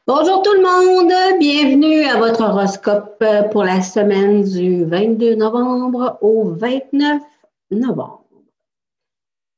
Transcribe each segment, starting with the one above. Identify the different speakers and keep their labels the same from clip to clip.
Speaker 1: Bonjour tout le monde, bienvenue à votre horoscope pour la semaine du 22 novembre au 29 novembre.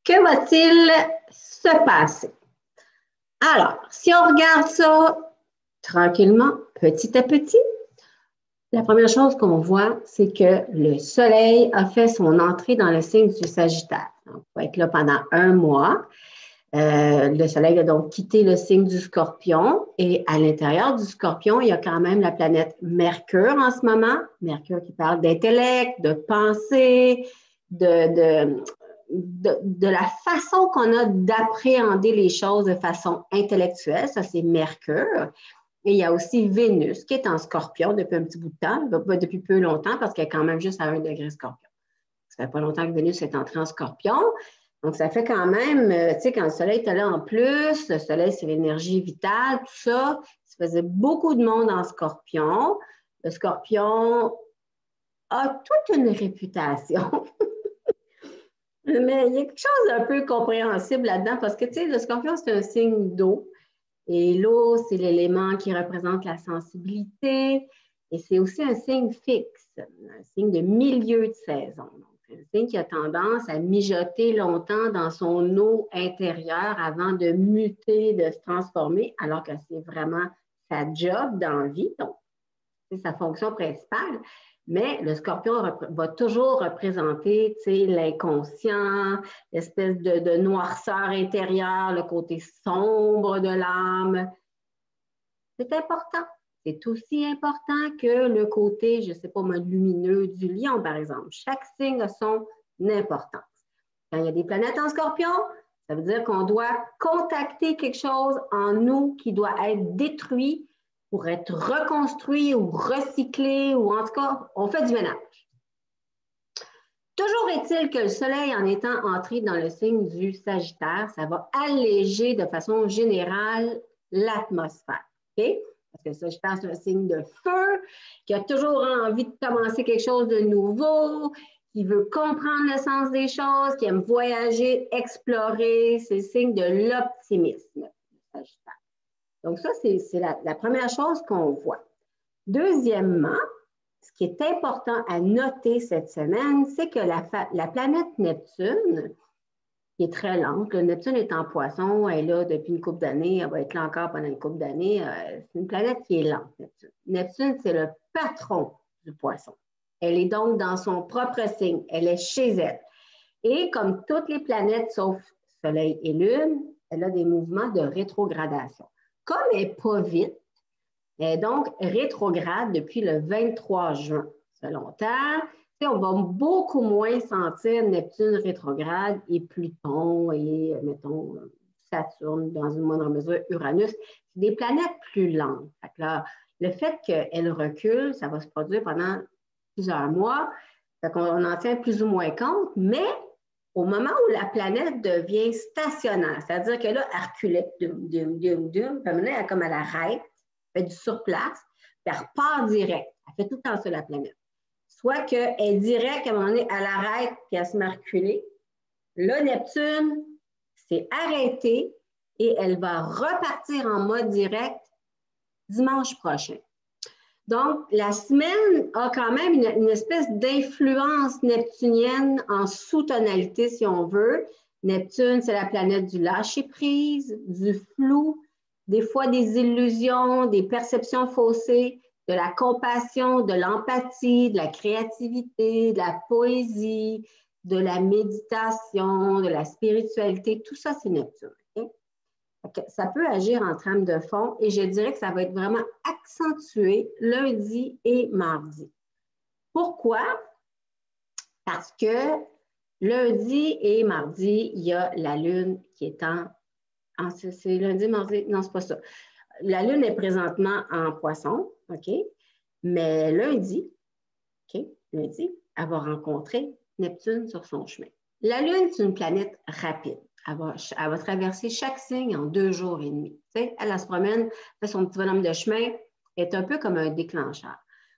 Speaker 1: Que va-t-il se passer? Alors, si on regarde ça tranquillement, petit à petit, la première chose qu'on voit, c'est que le Soleil a fait son entrée dans le signe du Sagittaire. Donc, il va être là pendant un mois. Le Soleil a donc quitté le signe du Scorpion et à l'intérieur du Scorpion, il y a quand même la planète Mercure en ce moment. Mercure qui parle d'intellect, de pensée, de la façon qu'on a d'appréhender les choses de façon intellectuelle. Ça, c'est Mercure. Et il y a aussi Vénus qui est en Scorpion depuis un petit bout de temps, pas depuis peu longtemps parce qu'elle est quand même juste à 1 degré Scorpion. Ça fait pas longtemps que Vénus est entrée en Scorpion. Donc, ça fait quand même, tu sais, quand le Soleil était là en plus, le Soleil, c'est l'énergie vitale, tout ça. Ça faisait beaucoup de monde en Scorpion. Le Scorpion a toute une réputation. Mais il y a quelque chose d'un peu compréhensible là-dedans parce que, tu sais, le Scorpion, c'est un signe d'eau. Et l'eau, c'est l'élément qui représente la sensibilité. Et c'est aussi un signe fixe, un signe de milieu de saison. C'est un signe qui a tendance à mijoter longtemps dans son eau intérieure avant de muter, de se transformer, alors que c'est vraiment sa job dans la vie, donc c'est sa fonction principale. Mais le Scorpion va toujours représenter l'inconscient, l'espèce de noirceur intérieure, le côté sombre de l'âme. C'est important. C'est aussi important que le côté, je ne sais pas moi, lumineux du lion, par exemple. Chaque signe a son importance. Quand il y a des planètes en Scorpion, ça veut dire qu'on doit contacter quelque chose en nous qui doit être détruit pour être reconstruit ou recyclé, ou en tout cas, on fait du ménage. Toujours est-il que le Soleil, en étant entré dans le signe du Sagittaire, ça va alléger de façon générale l'atmosphère. Okay? Parce que le Sagittaire, c'est un signe de feu, qui a toujours envie de commencer quelque chose de nouveau, qui veut comprendre le sens des choses, qui aime voyager, explorer. C'est le signe de l'optimisme, le Sagittaire. Donc ça, c'est la première chose qu'on voit. Deuxièmement, ce qui est important à noter cette semaine, c'est que la planète Neptune, qui est très lente, le Neptune est en Poisson, elle est là depuis une couple d'années, elle va être là encore pendant une couple d'années. C'est une planète qui est lente, Neptune. Neptune, c'est le patron du Poisson. Elle est donc dans son propre signe, elle est chez elle. Et comme toutes les planètes, sauf Soleil et Lune, elle a des mouvements de rétrogradation. Comme elle n'est pas vite, elle est donc rétrograde depuis le 23 juin. Ça fait longtemps. On va beaucoup moins sentir Neptune rétrograde et Pluton et, mettons, Saturne, dans une moindre mesure, Uranus. C'est des planètes plus lentes. Là, le fait qu'elles reculent, ça va se produire pendant plusieurs mois. On en tient plus ou moins compte, mais au moment où la planète devient stationnaire, c'est-à-dire que là, elle reculait, puis comme elle arrête, elle fait du surplace, puis elle repart direct. Elle fait tout le temps ça, la planète. Soit qu'elle est directe, à un moment donné, elle arrête, puis elle se met à reculer. Là, Neptune s'est arrêtée et elle va repartir en mode direct dimanche prochain. Donc, la semaine a quand même une espèce d'influence neptunienne en sous-tonalité, si on veut. Neptune, c'est la planète du lâcher-prise, du flou, des fois des illusions, des perceptions faussées, de la compassion, de l'empathie, de la créativité, de la poésie, de la méditation, de la spiritualité. Tout ça, c'est Neptune. Ça peut agir en trame de fond et je dirais que ça va être vraiment accentué lundi et mardi. Pourquoi? Parce que lundi et mardi, il y a la Lune qui est c'est lundi, mardi, non, c'est pas ça. La Lune est présentement en Poisson, OK? Mais lundi, OK? Lundi, elle va rencontrer Neptune sur son chemin. La Lune, c'est une planète rapide. Elle va traverser chaque signe en 2 jours et demi. Tu sais, elle se promène, fait son petit bonhomme de chemin, est un peu comme un déclencheur.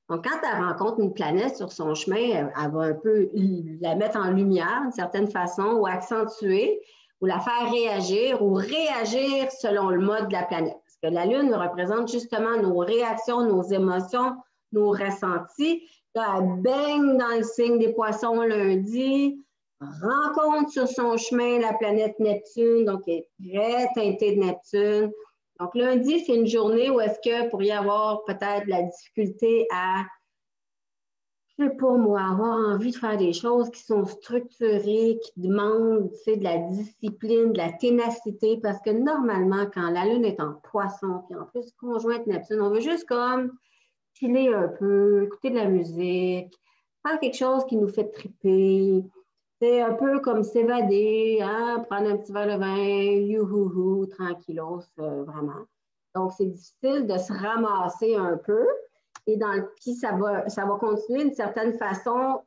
Speaker 1: Donc, quand elle rencontre une planète sur son chemin, elle va un peu la mettre en lumière d'une certaine façon ou accentuer ou la faire réagir ou réagir selon le mode de la planète. Parce Parce que la Lune représente justement nos réactions, nos émotions, nos ressentis. Là, elle baigne dans le signe des Poissons lundi, rencontre sur son chemin la planète Neptune, donc elle est très teintée de Neptune. Donc lundi, c'est une journée où est-ce que pourrait y avoir peut-être la difficulté à, je ne sais pas moi, avoir envie de faire des choses qui sont structurées, qui demandent, tu sais, de la discipline, de la ténacité, parce que normalement, quand la Lune est en Poisson, puis en plus conjointe Neptune, on veut juste comme chiller un peu, écouter de la musique, faire quelque chose qui nous fait triper. C'est un peu comme s'évader, hein, prendre un petit verre de vin, youhouhou, tranquillos, vraiment. Donc, c'est difficile de se ramasser un peu. Et puis, ça va continuer d'une certaine façon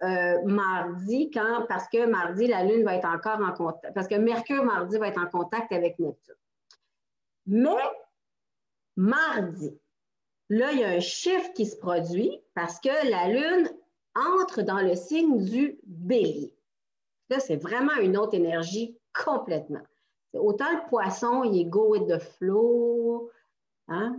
Speaker 1: mardi, parce que mardi, la Lune va être encore en contact, parce que Mercure, mardi, va être en contact avec Neptune. Mais, mardi, là, il y a un chiffre qui se produit parce que la Lune entre dans le signe du Bélier. Là, c'est vraiment une autre énergie complètement. Autant le Poisson, il est go with the flow, hein?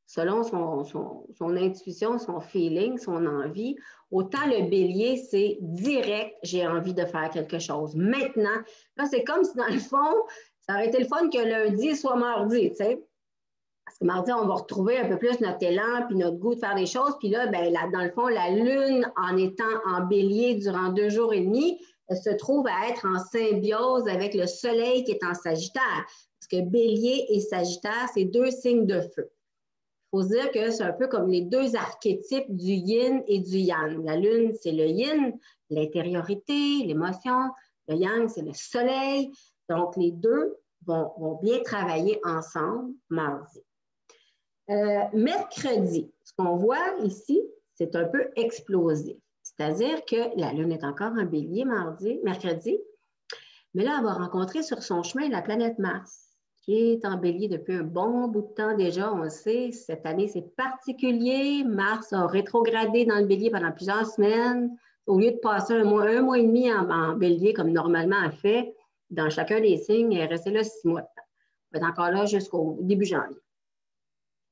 Speaker 1: Selon son intuition, son feeling, son envie. Autant le Bélier, c'est direct, j'ai envie de faire quelque chose. Maintenant, là, c'est comme si dans le fond, ça aurait été le fun que lundi soit mardi, tu sais. Parce que mardi, on va retrouver un peu plus notre élan puis notre goût de faire des choses. Puis là, ben, dans le fond, la Lune, en étant en Bélier durant 2 jours et demi, elle se trouve à être en symbiose avec le Soleil qui est en Sagittaire. Parce que Bélier et Sagittaire, c'est 2 signes de feu. Il faut se dire que c'est un peu comme les 2 archétypes du yin et du yang. La Lune, c'est le yin, l'intériorité, l'émotion. Le yang, c'est le Soleil. Donc, les deux vont bien travailler ensemble mardi. Mercredi, ce qu'on voit ici, c'est un peu explosif. C'est-à-dire que la Lune est encore en Bélier mercredi, mais là, elle va rencontrer sur son chemin la planète Mars, qui est en Bélier depuis un bon bout de temps déjà, on le sait. Cette année, c'est particulier. Mars a rétrogradé dans le Bélier pendant plusieurs semaines. Au lieu de passer un mois et demi en Bélier, comme normalement elle fait, dans chacun des signes, elle est restée là 6 mois de temps. Elle va être encore là jusqu'au début janvier.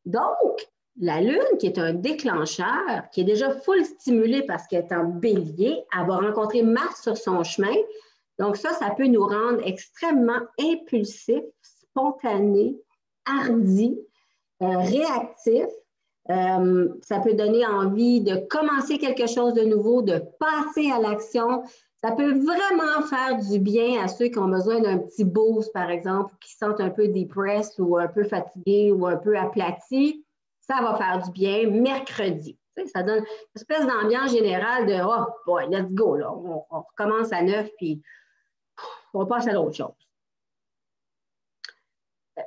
Speaker 1: Donc, la Lune, qui est un déclencheur, qui est déjà full stimulée parce qu'elle est en Bélier, elle va rencontrer Mars sur son chemin. Donc ça peut nous rendre extrêmement impulsifs, spontanés, hardis, réactifs. Ça peut donner envie de commencer quelque chose de nouveau, de passer à l'action. Ça peut vraiment faire du bien à ceux qui ont besoin d'un petit boost, par exemple, ou qui se sentent un peu depressed ou un peu fatigués ou un peu aplatis. Ça va faire du bien mercredi. Tu sais, ça donne une espèce d'ambiance générale de « Oh boy, let's go, là. On recommence à neuf, puis on passe à l'autre chose. »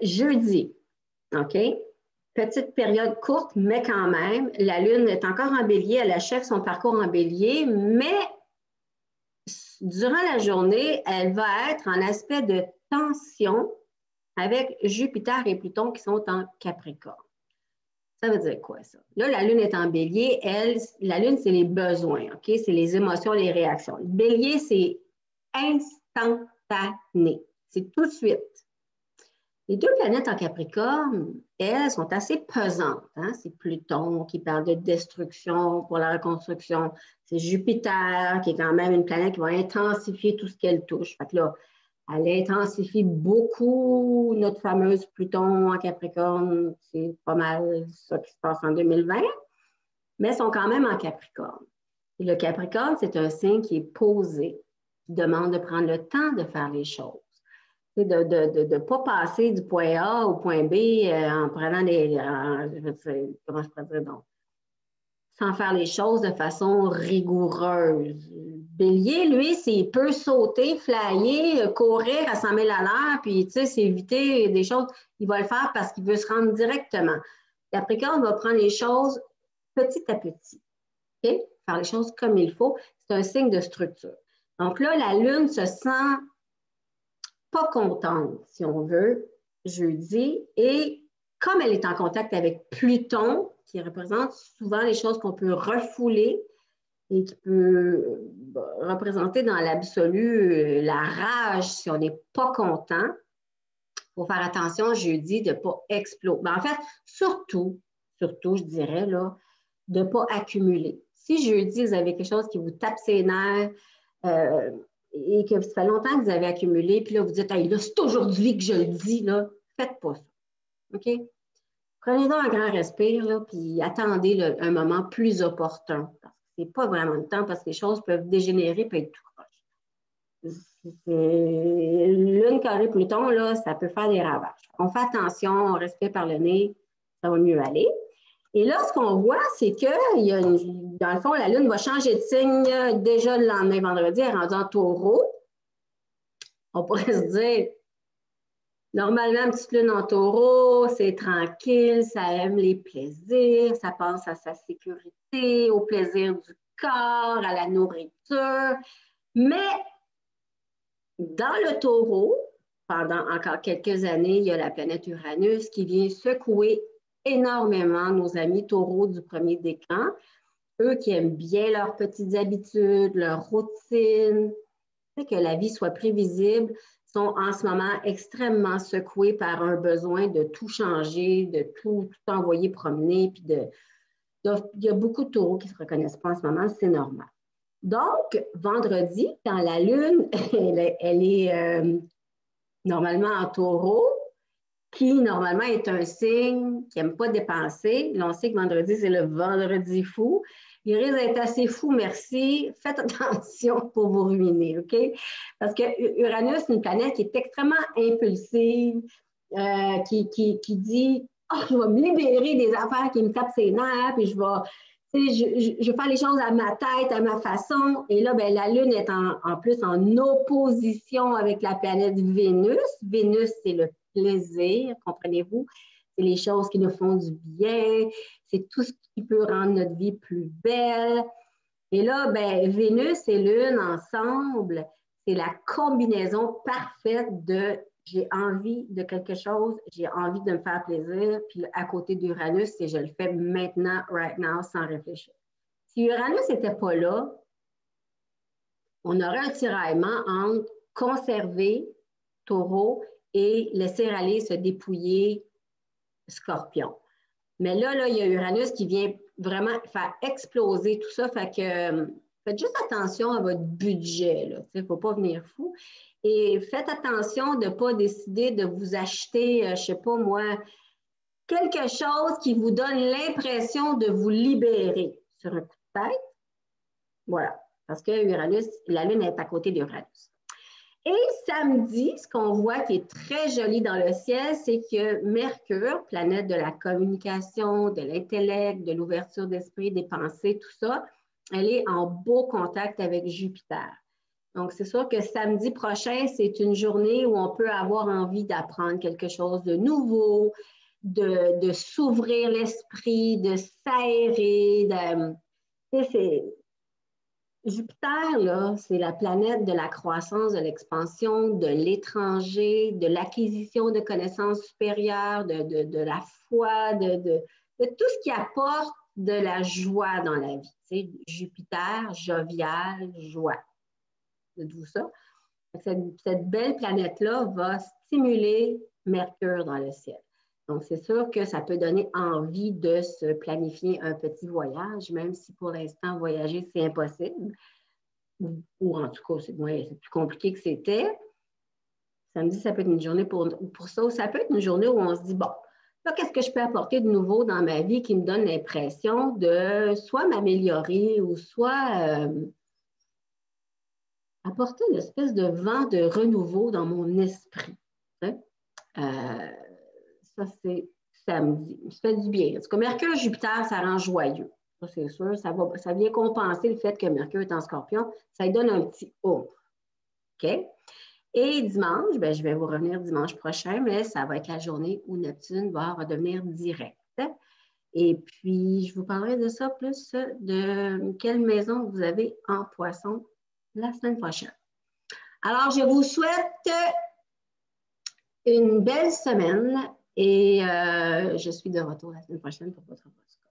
Speaker 1: Jeudi, OK? Petite période courte, mais quand même, la Lune est encore en Bélier, elle achève son parcours en Bélier, mais durant la journée, elle va être en aspect de tension avec Jupiter et Pluton qui sont en Capricorne. Ça veut dire quoi, ça? Là, la Lune est en Bélier. La Lune, c'est les besoins, OK? C'est les émotions, les réactions. Le Bélier, c'est instantané. C'est tout de suite. Les 2 planètes en Capricorne, elles, sont assez pesantes. Hein? C'est Pluton qui parle de destruction pour la reconstruction. C'est Jupiter qui est quand même une planète qui va intensifier tout ce qu'elle touche. Fait que là, elle intensifie beaucoup notre fameuse Pluton en Capricorne. C'est pas mal ça qui se passe en 2020. Mais elles sont quand même en Capricorne. Et le Capricorne, c'est un signe qui est posé, qui demande de prendre le temps de faire les choses. De ne pas passer du point A au point B en prenant comment je pourrais dire donc, sans faire les choses de façon rigoureuse. Bélier, lui, s'il peut sauter, flyer, courir à 100 000 à l'heure, puis, tu sais, s'éviter des choses, il va le faire parce qu'il veut se rendre directement. Capricorne va prendre les choses petit à petit. OK? Faire les choses comme il faut. C'est un signe de structure. Donc là, la Lune se sent pas contente, si on veut, jeudi, et comme elle est en contact avec Pluton, qui représente souvent les choses qu'on peut refouler et qui peut représenter dans l'absolu la rage si on n'est pas content, faut faire attention jeudi de ne pas exploser. En fait, surtout, je dirais, là, de ne pas accumuler. Si jeudi, vous avez quelque chose qui vous tape ses nerfs et que ça fait longtemps que vous avez accumulé, puis là, vous dites, hey, là, c'est aujourd'hui que je le dis, là, faites pas ça. OK? Prenez donc un grand respire, là, puis attendez un moment plus opportun. Ce n'est pas vraiment le temps parce que les choses peuvent dégénérer et être tout croche. Lune carré Pluton, là, ça peut faire des ravages. On fait attention, on respire par le nez, ça va mieux aller. Et là, ce qu'on voit, c'est que, dans le fond, la Lune va changer de signe déjà le lendemain, vendredi, elle est rendue en Taureau. On pourrait se dire, normalement, une petite Lune en Taureau, c'est tranquille, ça aime les plaisirs, ça pense à sa sécurité, au plaisir du corps, à la nourriture. Mais dans le Taureau, pendant encore quelques années, il y a la planète Uranus qui vient secouer énormément nos amis taureaux du premier décan, eux qui aiment bien leurs petites habitudes, leurs routines, que la vie soit prévisible, sont en ce moment extrêmement secoués par un besoin de tout changer, de tout envoyer promener, puis il y a beaucoup de taureaux qui ne se reconnaissent pas en ce moment, c'est normal. Donc, vendredi, quand la Lune, elle est normalement en Taureau, qui normalement est un signe qui n'aime pas dépenser. Là, on sait que vendredi, c'est le vendredi fou. Il risque d'être assez fou, merci. Faites attention pour vous ruiner, OK? Parce que Uranus, c'est une planète qui est extrêmement impulsive, qui dit « Oh, je vais me libérer des affaires qui me tapent ses nerfs, puis je vais faire les choses à ma tête, à ma façon. » Et là, ben, la Lune est en plus en opposition avec la planète Vénus. Vénus, c'est le plaisir, comprenez-vous? C'est les choses qui nous font du bien, c'est tout ce qui peut rendre notre vie plus belle. Et là, ben, Vénus et Lune ensemble, c'est la combinaison parfaite de j'ai envie de quelque chose, j'ai envie de me faire plaisir, puis à côté d'Uranus, c'est je le fais maintenant, right now, sans réfléchir. Si Uranus n'était pas là, on aurait un tiraillement entre conserver Taureau et laisser aller se dépouiller Scorpion. Mais là, il y a Uranus qui vient vraiment faire exploser tout ça. Fait que faites juste attention à votre budget. Il ne faut pas venir fou. Et faites attention de ne pas décider de vous acheter, je ne sais pas moi, quelque chose qui vous donne l'impression de vous libérer sur un coup de tête. Voilà. Parce que Uranus, la Lune est à côté d'Uranus. Et samedi, ce qu'on voit qui est très joli dans le ciel, c'est que Mercure, planète de la communication, de l'intellect, de l'ouverture d'esprit, des pensées, tout ça, elle est en beau contact avec Jupiter. Donc, c'est sûr que samedi prochain, c'est une journée où on peut avoir envie d'apprendre quelque chose de nouveau, de s'ouvrir l'esprit, de s'aérer. Jupiter, là, c'est la planète de la croissance, de l'expansion, de l'étranger, de l'acquisition de connaissances supérieures, de la foi, de tout ce qui apporte de la joie dans la vie. Tu sais, Jupiter, jovial, joie. C'est tout ça. Cette belle planète-là va stimuler Mercure dans le ciel. Donc, c'est sûr que ça peut donner envie de se planifier un petit voyage, même si pour l'instant, voyager, c'est impossible. Ou en tout cas, c'est plus compliqué que c'était. Samedi, ça peut être une journée pour ça. Ou ça peut être une journée où on se dit, bon, là, qu'est-ce que je peux apporter de nouveau dans ma vie qui me donne l'impression de soit m'améliorer ou soit apporter une espèce de vent de renouveau dans mon esprit. Ça, c'est samedi. Ça fait du bien. En tout cas, Mercure, Jupiter, ça rend joyeux. Ça, c'est sûr. Ça vient compenser le fait que Mercure est en Scorpion. Ça lui donne un petit oomph. OK? Et dimanche, ben, je vais vous revenir dimanche prochain, mais ça va être la journée où Neptune va redevenir direct. Et puis, je vous parlerai de ça plus, de quelle maison vous avez en Poisson la semaine prochaine. Alors, je vous souhaite une belle semaine et je suis de retour la semaine prochaine pour votre horoscope.